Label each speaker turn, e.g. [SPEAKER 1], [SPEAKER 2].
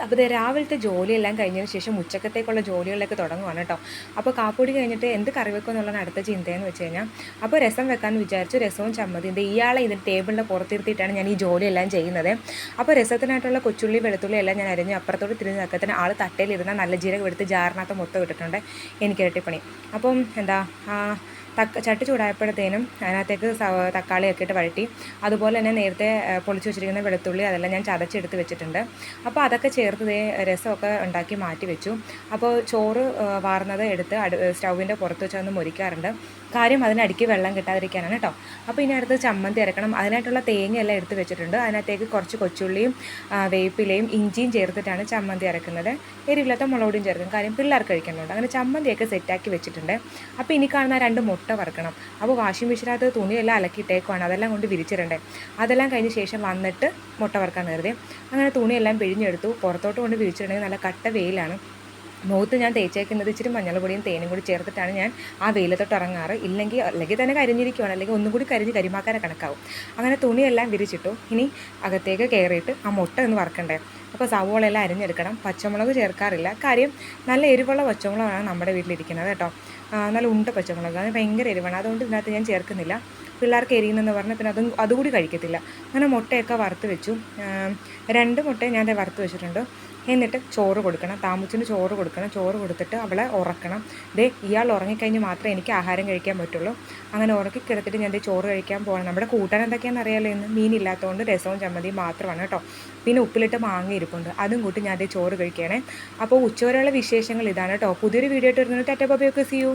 [SPEAKER 1] അപ്പോൾ രാവിലത്തെ ജോലിയെല്ലാം കഴിഞ്ഞതിന് ശേഷം ഉച്ചക്കത്തേക്കുള്ള ജോലികളിലേക്ക് തുടങ്ങുവാണ് കേട്ടോ. അപ്പോൾ കാപ്പൂടി കഴിഞ്ഞിട്ട് എന്ത് കറി വെക്കും എന്നുള്ളതാണ് അടുത്ത ചിന്തയെന്ന് വെച്ച് കഴിഞ്ഞാൽ, അപ്പോൾ രസം വെക്കാമെന്ന് വിചാരിച്ചു. രസവും ചമ്മന്തി ഇയാളെ ഇതിൻ്റെ ടേബിളിൻ്റെ പുറത്തിരുത്തിയിട്ടാണ് ഞാൻ ഈ ജോലിയെല്ലാം ചെയ്യുന്നത്. അപ്പോൾ രസത്തിനായിട്ടുള്ള കൊച്ചുള്ളി വെളുത്തുള്ളി എല്ലാം ഞാൻ അരിഞ്ഞു അപ്പുറത്തോട്ട് തിരിഞ്ഞ് നിൽക്കത്തിന് ആൾ തട്ടയിലിരുന്ന നല്ല ജീരകം എടുത്ത് ജാറിനകത്ത് മൊത്തം ഇട്ടിട്ടുണ്ട്. എനിക്ക് ഇരട്ടിപ്പണി. അപ്പം ചട്ടി ചൂടായപ്പോഴത്തേനും അതിനകത്തേക്ക് തക്കാളിയൊക്കെ ഇട്ട് വഴറ്റി, അതുപോലെ തന്നെ നേരത്തെ പൊളിച്ച് വെച്ചിരിക്കുന്ന വെളുത്തുള്ളി അതെല്ലാം ഞാൻ ചതച്ചെടുത്ത് വെച്ചിട്ടുണ്ട്. അപ്പോൾ അതൊക്കെ ചേർത്ത് രസമൊക്കെ ഉണ്ടാക്കി മാറ്റി വെച്ചു. അപ്പോൾ ചോറ് വാർന്നത് എടുത്ത് സ്റ്റൗവിൻ്റെ പുറത്ത് വെച്ച് ഒന്ന് മുരിക്കാറുണ്ട്. കാര്യം അതിനടിക്ക് വെള്ളം കിട്ടാതിരിക്കാനാണ് കേട്ടോ. അപ്പോൾ ഇനി അടുത്ത് ചമ്മന്തി അരക്കണം. അതിനായിട്ടുള്ള തേങ്ങയെല്ലാം എടുത്ത് വെച്ചിട്ടുണ്ട്. അതിനകത്തേക്ക് കുറച്ച് കൊച്ചുള്ളിയും വേപ്പിലയും ഇഞ്ചിയും ചേർത്തിട്ടാണ് ചമ്മന്തി അരക്കുന്നത്. എരിവില്ലാത്ത മുളകുപൊടിയും ചേർക്കും, കാര്യം പിള്ളേർക്ക് കഴിക്കുന്നുണ്ട്. അങ്ങനെ ചമ്മന്തിയൊക്കെ സെറ്റാക്കി വെച്ചിട്ടുണ്ട്. അപ്പോൾ ഇനി കാണുന്ന 2 മുട്ട വറുക്കണം. അപ്പോൾ വാഷിംഗ് മെഷീനകത്ത് തുണിയെല്ലാം അലക്കിയിട്ടേക്കുവാണ്, അതെല്ലാം കൊണ്ട് വിരിച്ചിടണ്ടേ. അതെല്ലാം കഴിഞ്ഞ ശേഷം വന്നിട്ട് മുട്ട വറുക്കാൻ കയറി. അങ്ങനെ തുണിയെല്ലാം പിഴിഞ്ഞെടുത്തു. പുറത്തോട്ട് കൊണ്ട് വിരിച്ചിട്ടുണ്ടെങ്കിൽ നല്ല കട്ട വെയിലാണ്. മുഖത്ത് ഞാൻ തേച്ചേക്കുന്നത് ഇച്ചിരി മഞ്ഞൾപ്പൊടിയും തേനും കൂടി ചേർത്തിട്ടാണ് ഞാൻ ആ വെയിലത്തോട്ട് ഇറങ്ങാറ്. അല്ലെങ്കിൽ തന്നെ കരിഞ്ഞിരിക്കുവാണ്, അല്ലെങ്കിൽ ഒന്നും കൂടി കരിമാക്കാനെ കണക്കാവും. അങ്ങനെ തുണിയെല്ലാം വിരിച്ചിട്ടു. ഇനി അകത്തേക്ക് കയറിയിട്ട് ആ മുട്ട ഒന്ന് വറുക്കണ്ടേ. അപ്പോൾ സവോളയെല്ലാം അരിഞ്ഞെടുക്കണം. പച്ചമുളക് ചേർക്കാറില്ല, കാര്യം നല്ല എരിവുള്ള പച്ചമുളകാണ് നമ്മുടെ വീട്ടിലിരിക്കുന്നത് കേട്ടോ. നല്ല ഉണ്ട പച്ചമുളക്, അത് ഭയങ്കര എരിവാണ്, അതുകൊണ്ട് ഇതിനകത്ത് ഞാൻ ചേർക്കുന്നില്ല. പിള്ളേർക്ക് എരിയുന്നെന്ന് പറഞ്ഞാൽ പിന്നെ അതുകൂടി കഴിക്കത്തില്ല. അങ്ങനെ മുട്ടയൊക്കെ വറുത്ത് വെച്ചു. 2 മുട്ടയും ഞാൻ വറുത്ത് വെച്ചിട്ടുണ്ട്. എന്നിട്ട് ചോറ് കൊടുക്കണം. താമസിച്ചിന് ചോറ് കൊടുക്കണം. ചോറ് കൊടുത്തിട്ട് അവളെ ഉറക്കണം. ഇയാൾ ഉറങ്ങിക്കഴിഞ്ഞ് മാത്രമേ എനിക്ക് ആഹാരം കഴിക്കാൻ പറ്റുള്ളൂ. അങ്ങനെ ഉറക്കി കിടത്തിട്ട് ഞാൻ ചോറ് കഴിക്കാൻ പോകണം. നമ്മുടെ കൂട്ടാൻ എന്തൊക്കെയാണെന്ന് അറിയാമല്ലോ. ഇന്ന് മീനില്ലാത്തതുകൊണ്ട് രസവും ചമ്മന്തിയും മാത്രമാണ് കേട്ടോ. പിന്നെ ഉപ്പിലിട്ട് മാങ്ങ ഇരിപ്പുണ്ട്, അതും കൂട്ടി ഞാൻ ചോറ് കഴിക്കുകയാണേ. അപ്പോൾ ഉച്ചവരെയുള്ള വിശേഷങ്ങൾ ഇതാണ് കേട്ടോ. പുതിയൊരു വീഡിയോ ആയിട്ട് വരുന്നത്. Tata bye bye, see U.